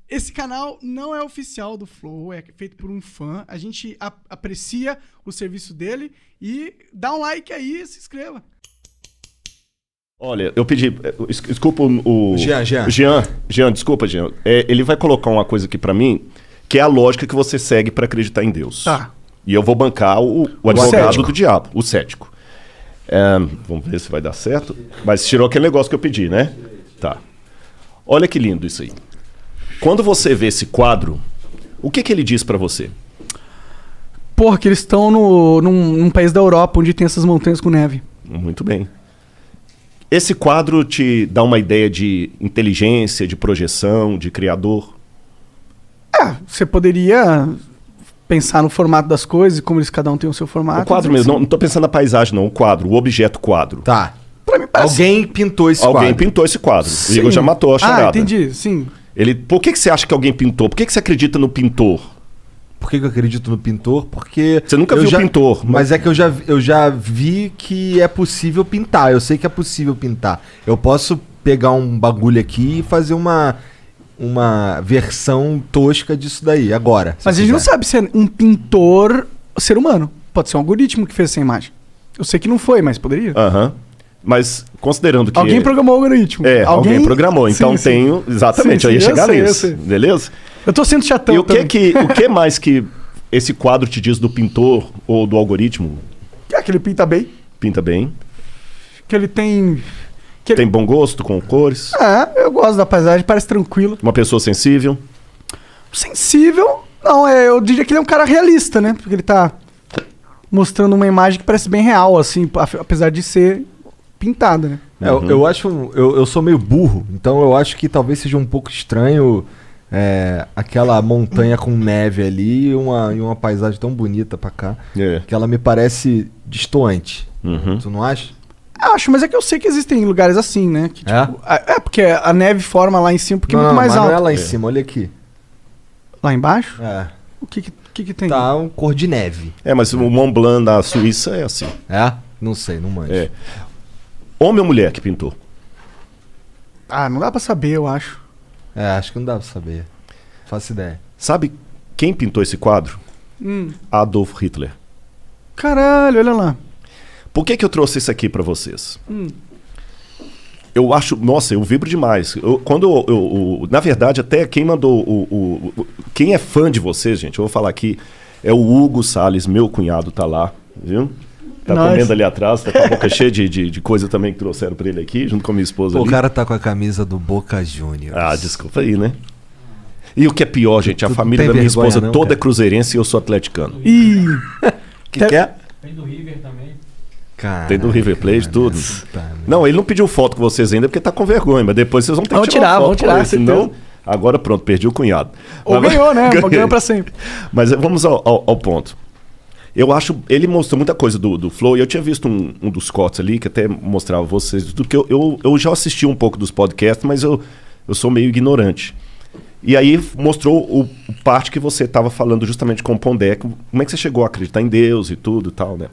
Esse canal não é oficial do Flow, é feito por um fã. A gente aprecia o serviço dele e dá um like aí e se inscreva. Olha, eu pedi... Desculpa o... Jean, desculpa, Jean. Ele vai colocar uma coisa aqui pra mim, que é a lógica que você segue pra acreditar em Deus. Tá. E eu vou bancar o advogado cético do diabo, o cético. Vamos ver se vai dar certo. Mas tirou aquele negócio que eu pedi, né? Tá. Olha que lindo isso aí. Quando você vê esse quadro, o que ele diz pra você? Porra, que eles estão num país da Europa onde tem essas montanhas com neve. Muito bem. Esse quadro te dá uma ideia de inteligência, de projeção, de criador? Você poderia pensar no formato das coisas e como eles cada um tem o seu formato. O quadro mesmo, não tô pensando na paisagem não, o quadro, o objeto quadro. Tá. Pra mim parece... Alguém pintou esse quadro. Alguém pintou esse quadro. Sim. O Igor já matou a charada. Entendi, sim. Por que você acha que alguém pintou? Por que você acredita no pintor? Por que eu acredito no pintor? Porque... Você nunca viu o pintor. Mas é que eu já vi que é possível pintar. Eu sei que é possível pintar. Eu posso pegar um bagulho aqui e fazer uma versão tosca disso daí, agora. Mas a gente não sabe se é um pintor ser humano. Pode ser um algoritmo que fez essa imagem. Eu sei que não foi, mas poderia. Aham. Mas considerando que... Alguém programou o algoritmo. Alguém programou. Então sim. tenho... Exatamente, Sim, eu ia chegar sei, nisso. Beleza? Eu tô sendo chatão E o que mais que esse quadro te diz do pintor ou do algoritmo? Que ele pinta bem. Pinta bem. Que ele tem... Tem bom gosto com cores. Eu gosto da paisagem, parece tranquilo. Uma pessoa sensível. Sensível? Não, eu diria que ele é um cara realista, né? Porque ele tá mostrando uma imagem que parece bem real, assim, apesar de ser pintada, né? Eu sou meio burro, então eu acho que talvez seja um pouco estranho aquela montanha com neve ali e uma paisagem tão bonita pra cá, que ela me parece distoante. Tu não acha? Eu acho, mas é que eu sei que existem lugares assim, né? Que, tipo, porque a neve forma lá em cima porque é muito mais alto. Não é lá em cima, olha aqui. Lá embaixo? É. O que tem? Tá um cor de neve. Mas o Mont Blanc da Suíça é assim. Não sei, não manjo. Homem ou mulher que pintou? Não dá pra saber, eu acho. Acho que não dá pra saber. Faço ideia. Sabe quem pintou esse quadro? Adolf Hitler. Caralho, olha lá. Por que eu trouxe isso aqui pra vocês? Eu acho... Nossa, eu vibro demais. Na verdade, até quem mandou... Quem é fã de vocês, gente, eu vou falar aqui, é o Hugo Salles, meu cunhado, tá lá, viu? Tá comendo ali atrás, tá com a boca cheia de coisa também que trouxeram pra ele aqui, junto com a minha esposa ali. O cara tá com a camisa do Boca Juniors. Desculpa aí, né? E o que é pior, gente, a família da minha esposa toda é cruzeirense e eu sou atleticano. Que é? Tem do River também. Cara, tem do River Plate, tudo. Não, ele não pediu foto com vocês ainda porque tá com vergonha, mas depois vocês vão ter que tirar Vamos tirar, senão... Agora pronto, perdi o cunhado. Ou ganhou, né? Ganhou pra sempre. Mas vamos ao ponto. Eu acho... Ele mostrou muita coisa do Flow e eu tinha visto um dos cortes ali que até mostrava vocês tudo, que eu já assisti um pouco dos podcasts, mas eu sou meio ignorante. E aí mostrou o parte que você estava falando justamente com o Pondé, como é que você chegou a acreditar em Deus e tudo e tal, né?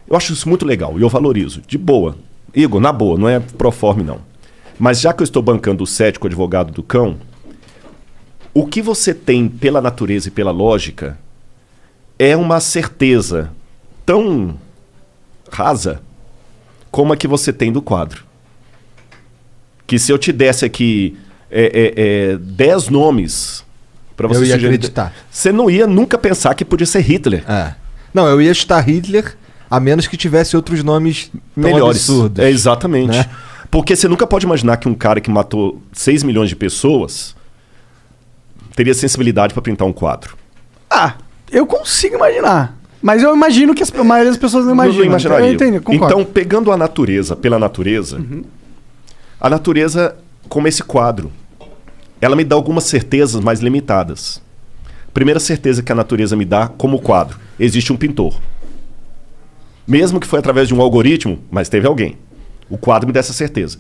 Eu acho isso muito legal e eu valorizo. De boa. Igor, na boa, não é proforme não. Mas já que eu estou bancando o cético advogado do cão, o que você tem pela natureza e pela lógica é uma certeza tão rasa como a que você tem do quadro. Que se eu te desse aqui 10 nomes para você eu ia acreditar. Você não ia nunca pensar que podia ser Hitler. Não, eu ia chutar Hitler a menos que tivesse outros nomes melhores. Absurdos. Exatamente. Né? Porque você nunca pode imaginar que um cara que matou 6 milhões de pessoas teria sensibilidade para pintar um quadro. Eu consigo imaginar. Mas eu imagino que a maioria das pessoas não imaginam. Imaginaria. Eu entendo, concordo. Então, pegando a natureza pela natureza, a natureza, como esse quadro, ela me dá algumas certezas mais limitadas. Primeira certeza que a natureza me dá, como quadro, existe um pintor. Mesmo que foi através de um algoritmo, mas teve alguém. O quadro me dá essa certeza.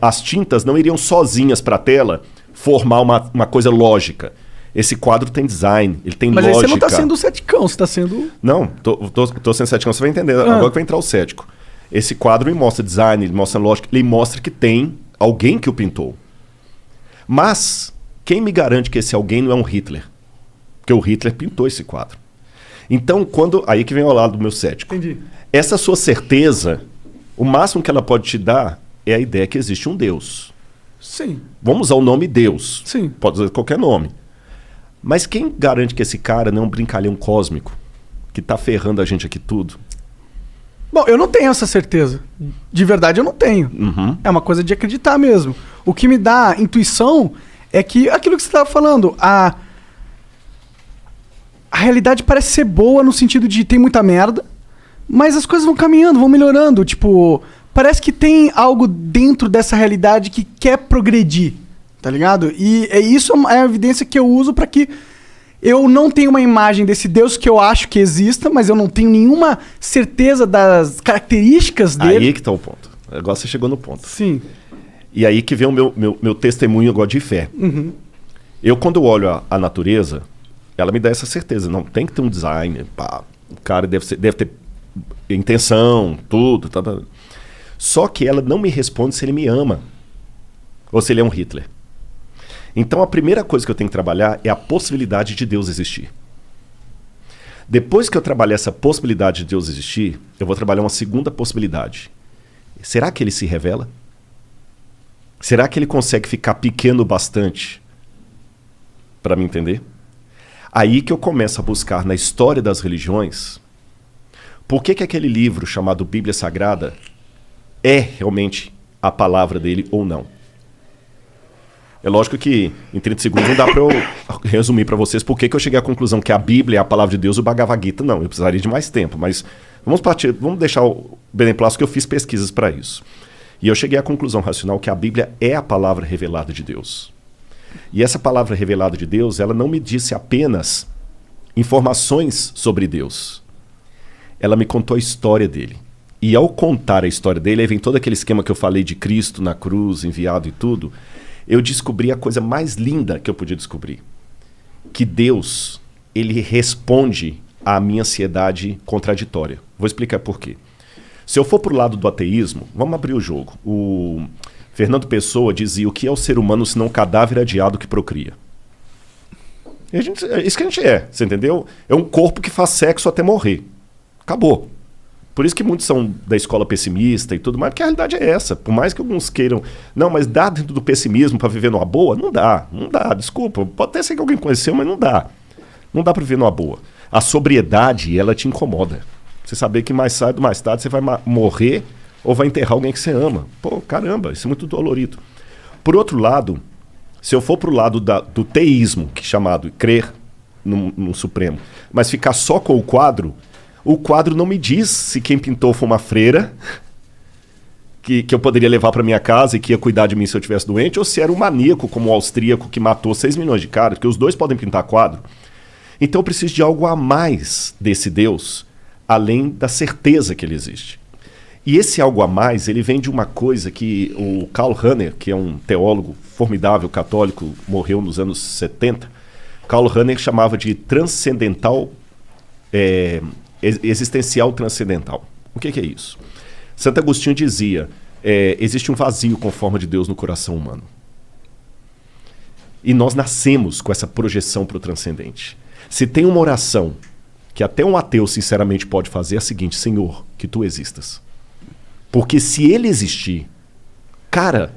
As tintas não iriam sozinhas para a tela formar uma coisa lógica. Esse quadro tem design, ele tem lógica. Mas aí você não está sendo ceticão, você está sendo... Não, tô sendo ceticão, você vai entender. Agora que vai entrar o cético. Esse quadro me mostra design, ele mostra lógica, ele mostra que tem alguém que o pintou. Mas Quem me garante que esse alguém não é um Hitler? Porque o Hitler pintou esse quadro. Então, aí que vem ao lado do meu cético. Entendi. Essa sua certeza, o máximo que ela pode te dar é a ideia que existe um Deus. Sim. Vamos usar o nome Deus. Sim. Pode usar qualquer nome. Mas quem garante que esse cara não é um brincalhão cósmico que tá ferrando a gente aqui tudo? Bom, eu não tenho essa certeza. De verdade, eu não tenho. Uhum. É uma coisa de acreditar mesmo. O que me dá intuição é que aquilo que você estava falando, a realidade parece ser boa no sentido de tem muita merda, mas as coisas vão caminhando, vão melhorando. Tipo, parece que tem algo dentro dessa realidade que quer progredir, tá ligado? E isso é a evidência que eu uso para que eu não tenho uma imagem desse Deus que eu acho que exista, mas eu não tenho nenhuma certeza das características dele. Aí que tá o ponto. Agora você chegou no ponto. Sim. E aí que vem o meu testemunho agora de fé. Uhum. Eu, quando olho a natureza, ela me dá essa certeza. Não, tem que ter um design. Pá, o cara deve ter intenção, tudo. Tá. Só que ela não me responde se ele me ama. Ou se ele é um Hitler. Então a primeira coisa que eu tenho que trabalhar é a possibilidade de Deus existir. Depois que eu trabalhar essa possibilidade de Deus existir, eu vou trabalhar uma segunda possibilidade. Será que ele se revela? Será que ele consegue ficar pequeno bastante para me entender? Aí que eu começo a buscar na história das religiões por que aquele livro chamado Bíblia Sagrada é realmente a palavra dele ou não. É lógico que em 30 segundos não dá para eu resumir para vocês por que eu cheguei à conclusão que a Bíblia é a palavra de Deus e o Bhagavad Gita não. Eu precisaria de mais tempo, mas vamos deixar o beneplácito que eu fiz pesquisas para isso. E eu cheguei à conclusão racional que a Bíblia é a palavra revelada de Deus. E essa palavra revelada de Deus, ela não me disse apenas informações sobre Deus. Ela me contou a história dele. E ao contar a história dele, aí vem todo aquele esquema que eu falei de Cristo na cruz, enviado e tudo, eu descobri a coisa mais linda que eu podia descobrir. Que Deus, ele responde à minha ansiedade contraditória. Vou explicar por quê. Se eu for pro lado do ateísmo, vamos abrir o jogo. O Fernando Pessoa dizia: o que é o ser humano senão um cadáver adiado que procria? É isso que a gente é, você entendeu? É um corpo que faz sexo até morrer. Acabou. Por isso que muitos são da escola pessimista e tudo mais, porque a realidade é essa. Por mais que alguns queiram... Não, mas dá dentro do pessimismo para viver numa boa? Não dá, desculpa. Pode até ser que alguém conheceu, mas não dá. Não dá para viver numa boa. A sobriedade, ela te incomoda. Você saber que mais cedo ou mais tarde você vai morrer ou vai enterrar alguém que você ama. Pô, caramba, isso é muito dolorido. Por outro lado, se eu for pro lado do teísmo, que é chamado crer no Supremo, mas ficar só com o quadro não me diz se quem pintou foi uma freira que eu poderia levar para minha casa e que ia cuidar de mim se eu estivesse doente, ou se era um maníaco como o austríaco que matou 6 milhões de caras, porque os dois podem pintar quadro. Então eu preciso de algo a mais desse Deus, além da certeza que ele existe. E esse algo a mais, ele vem de uma coisa que o Karl Rahner, que é um teólogo formidável, católico, morreu nos anos 70, Karl Rahner chamava de transcendental, existencial transcendental. O que é isso? Santo Agostinho dizia, existe um vazio com forma de Deus no coração humano. E nós nascemos com essa projeção para o transcendente. Se tem uma oração que até um ateu sinceramente pode fazer, é a seguinte: Senhor, que tu existas. Porque se ele existir, cara,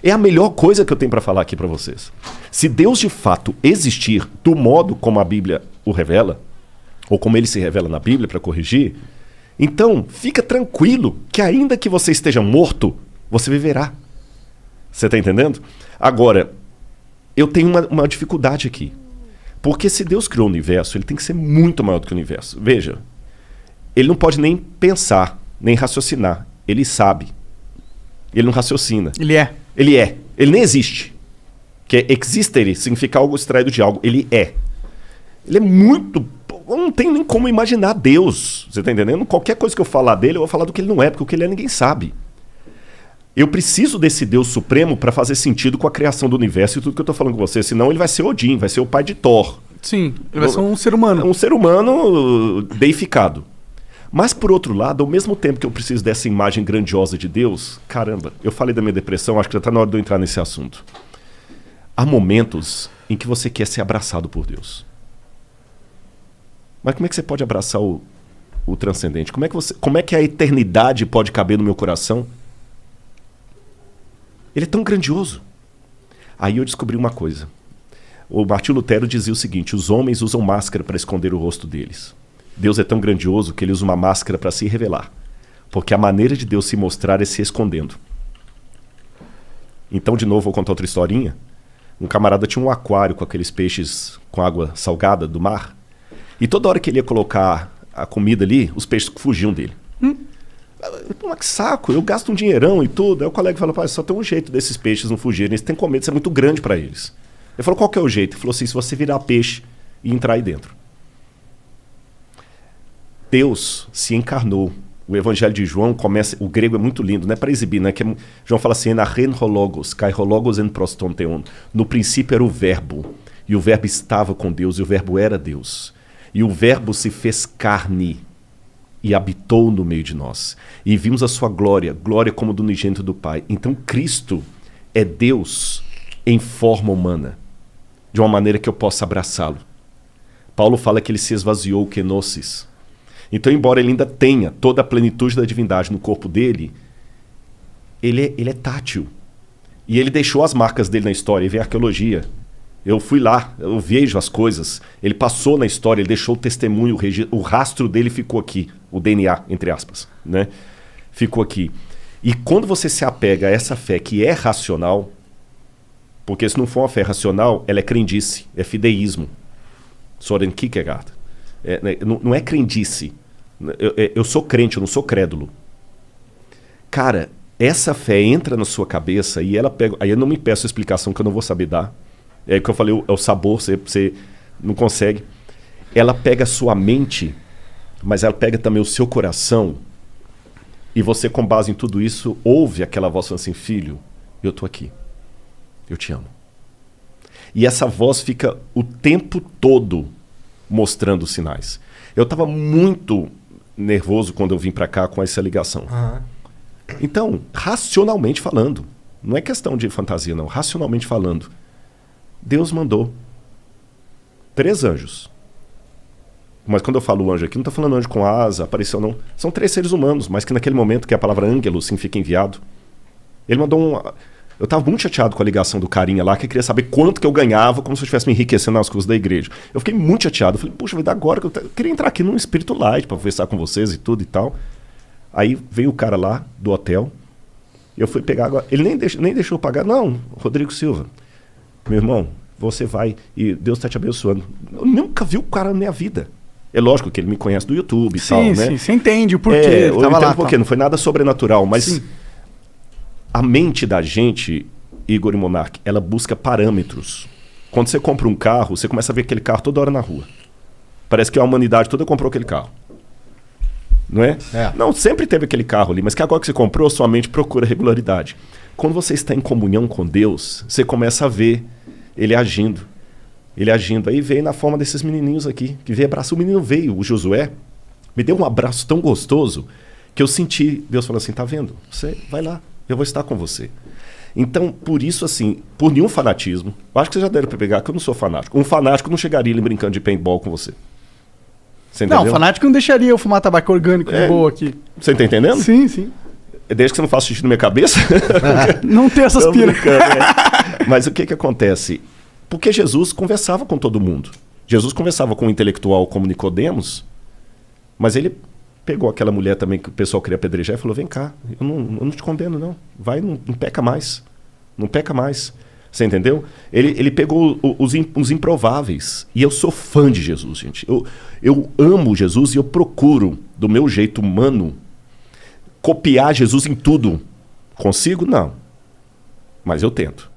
é a melhor coisa que eu tenho para falar aqui para vocês. Se Deus de fato existir do modo como a Bíblia o revela, ou como ele se revela na Bíblia para corrigir, então fica tranquilo que ainda que você esteja morto, você viverá. Você está entendendo? Agora, eu tenho uma dificuldade aqui. Porque se Deus criou o universo, ele tem que ser muito maior do que o universo. Veja, ele não pode nem pensar, nem raciocinar. Ele sabe. Ele não raciocina. Ele é. Ele é. Ele nem existe. Que existere significa algo extraído de algo. Ele é. Ele é muito... Eu não tenho nem como imaginar Deus. Você está entendendo? Qualquer coisa que eu falar dele, eu vou falar do que ele não é, porque o que ele é ninguém sabe. Eu preciso desse Deus supremo para fazer sentido com a criação do universo e tudo que eu estou falando com você. Senão ele vai ser Odin, vai ser o pai de Thor. Sim, ele vai ser um ser humano. Um ser humano deificado. Mas, por outro lado, ao mesmo tempo que eu preciso dessa imagem grandiosa de Deus, caramba, eu falei da minha depressão, acho que já está na hora de eu entrar nesse assunto. Há momentos em que você quer ser abraçado por Deus. Mas como é que você pode abraçar o transcendente? Como é que a eternidade pode caber no meu coração? Ele é tão grandioso. Aí eu descobri uma coisa. O Martinho Lutero dizia o seguinte: os homens usam máscara para esconder o rosto deles. Deus é tão grandioso que ele usa uma máscara para se revelar. Porque a maneira de Deus se mostrar é se escondendo. Então, de novo, vou contar outra historinha. Um camarada tinha um aquário com aqueles peixes com água salgada do mar. E toda hora que ele ia colocar a comida ali, os peixes fugiam dele. Mas que saco, eu gasto um dinheirão e tudo. Aí o colega falou: só tem um jeito desses peixes não fugirem, eles têm com medo, isso é muito grande para eles. Ele falou: qual que é o jeito? Ele falou assim: se você virar peixe e entrar aí dentro. Deus se encarnou. O Evangelho de João começa, o grego é muito lindo, não é para exibir, né? João fala assim: "Enarren hologos, kai hologos en prostonteon". No princípio era o verbo, e o verbo estava com Deus, e o verbo era Deus. E o verbo se fez carne e habitou no meio de nós. E vimos a sua glória, glória como do unigênito do Pai. Então Cristo é Deus em forma humana, de uma maneira que eu possa abraçá-lo. Paulo fala que ele se esvaziou, kenosis. Então, embora ele ainda tenha toda a plenitude da divindade no corpo dele, ele é tátil. E ele deixou as marcas dele na história. E vem a arqueologia. Eu fui lá, eu vejo as coisas. Ele passou na história, ele deixou o testemunho, o rastro dele ficou aqui. O DNA, entre aspas, né? Ficou aqui. E quando você se apega a essa fé que é racional, porque se não for uma fé racional, ela é crendice, é fideísmo. Soren Kierkegaard. Não é crendice. Eu sou crente, eu não sou crédulo. Cara, essa fé entra na sua cabeça e ela pega. Aí eu não me peço explicação que eu não vou saber dar. É o que eu falei, é o sabor, você não consegue. Ela pega a sua mente, mas ela pega também o seu coração. E você, com base em tudo isso, ouve aquela voz falando assim: filho, eu tô aqui. Eu te amo. E essa voz fica o tempo todo mostrando os sinais. Eu estava muito nervoso quando eu vim para cá com essa ligação. Então, racionalmente falando, não é questão de fantasia não, racionalmente falando, Deus mandou 3 anjos. Mas quando eu falo anjo aqui, não estou falando anjo com asa, apareceu não. São 3 seres humanos, mas que naquele momento que a palavra ângelos significa enviado, ele mandou Eu estava muito chateado com a ligação do carinha lá, que queria saber quanto que eu ganhava, como se eu estivesse me enriquecendo nas coisas da igreja. Eu fiquei muito chateado. Eu falei: puxa, vai dar agora que eu queria entrar aqui num espírito light para conversar com vocês e tudo e tal. Aí veio o cara lá do hotel, eu fui pegar agora. Ele nem deixou eu pagar. Não, Rodrigo Silva, meu irmão, você vai e Deus está te abençoando. Eu nunca vi o cara na minha vida. É lógico que ele me conhece do YouTube e tal, né? Sim, você entende o porquê. Eu entendo o porquê, não foi nada sobrenatural, mas... Sim. A mente da gente, Igor e Monark, ela busca parâmetros. Quando você compra um carro, você começa a ver aquele carro toda hora na rua. Parece que a humanidade toda comprou aquele carro. Não é? Não, sempre teve aquele carro ali, mas que agora que você comprou, sua mente procura regularidade. Quando você está em comunhão com Deus, você começa a ver ele agindo. Ele agindo. Aí veio na forma desses menininhos aqui, que veio abraçar. O menino veio, o Josué, me deu um abraço tão gostoso que eu senti Deus falando assim: tá vendo? Você vai lá. Eu vou estar com você. Então, por isso, assim, por nenhum fanatismo, eu acho que vocês já deram para pegar que eu não sou fanático. Um fanático não chegaria ali brincando de paintball com você. Você entendeu? Não, fanático não deixaria eu fumar tabaco orgânico de boa aqui. Você tá entendendo? Sim, sim. Desde que você não faça xixi na minha cabeça. Não tem essas piras. Mas o que acontece? Porque Jesus conversava com todo mundo. Jesus conversava com um intelectual como Nicodemos, mas ele pegou aquela mulher também que o pessoal queria apedrejar e falou: vem cá, eu não te condeno não, vai, não peca mais, não peca mais. Você entendeu? Ele pegou os improváveis. E eu sou fã de Jesus, gente. Eu amo Jesus e eu procuro, do meu jeito humano, copiar Jesus em tudo. Consigo? Não. Mas eu tento.